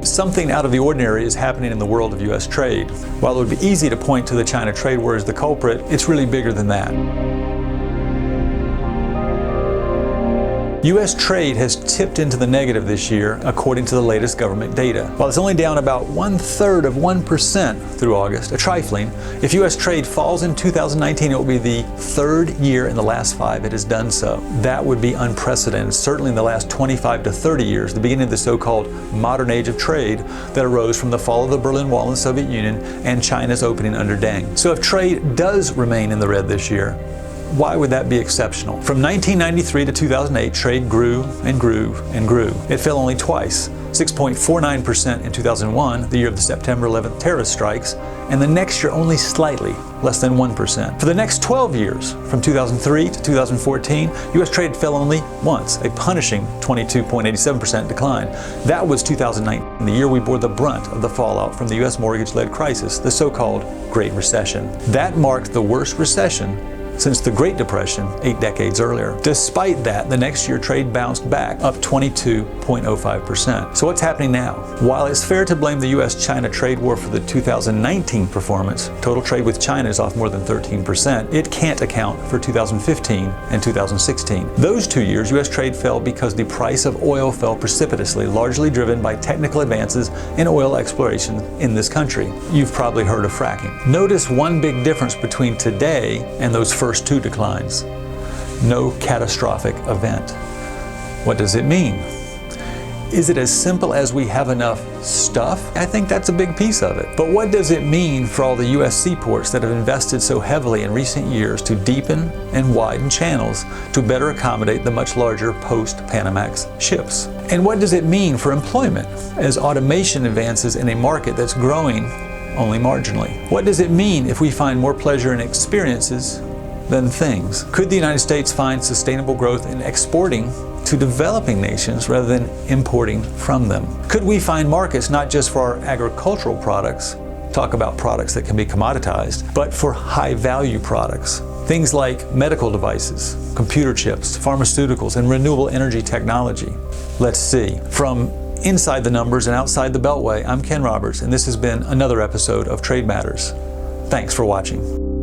Something out of the ordinary is happening in the world of U.S. trade. While it would be easy to point to the China trade war as the culprit, it's really bigger than that. U.S. trade has tipped into the negative this year, according to the latest government data. While it's only down about 1/3 of 1% through August, a trifling, if U.S. trade falls in 2019, it will be the third year in the last 5 it has done so. That would be unprecedented, certainly in the last 25 to 30 years, the beginning of the so-called modern age of trade that arose from the fall of the Berlin Wall in the Soviet Union and China's opening under Deng. So if trade does remain in the red this year, why would that be exceptional? From 1993 to 2008, trade grew and grew and grew. It fell only twice, 6.49% in 2001, the year of the September 11th terrorist strikes, and the next year only slightly, less than 1%. For the next 12 years, from 2003 to 2014, U.S. trade fell only once, a punishing 22.87% decline. That was 2019, the year we bore the brunt of the fallout from the U.S. mortgage-led crisis, the so-called Great Recession. That marked the worst recession since the Great Depression 8 decades earlier. Despite that, the next year trade bounced back, up 22.05%. So what's happening now? While it's fair to blame the U.S.-China trade war for the 2019 performance, total trade with China is off more than 13%, it can't account for 2015 and 2016. Those 2 years, U.S. trade fell because the price of oil fell precipitously, largely driven by technical advances in oil exploration in this country. You've probably heard of fracking. Notice one big difference between today and those first 2 declines. No catastrophic event. What does it mean? Is it as simple as we have enough stuff? I think that's a big piece of it. But what does it mean for all the U.S. seaports that have invested so heavily in recent years to deepen and widen channels to better accommodate the much larger post-Panamax ships? And what does it mean for employment as automation advances in a market that's growing only marginally? What does it mean if we find more pleasure in experiences than things? Could the United States find sustainable growth in exporting to developing nations rather than importing from them? Could we find markets not just for our agricultural products, talk about products that can be commoditized, but for high-value products? Things like medical devices, computer chips, pharmaceuticals, and renewable energy technology. Let's see. From inside the numbers and outside the Beltway, I'm Ken Roberts, and this has been another episode of Trade Matters. Thanks for watching.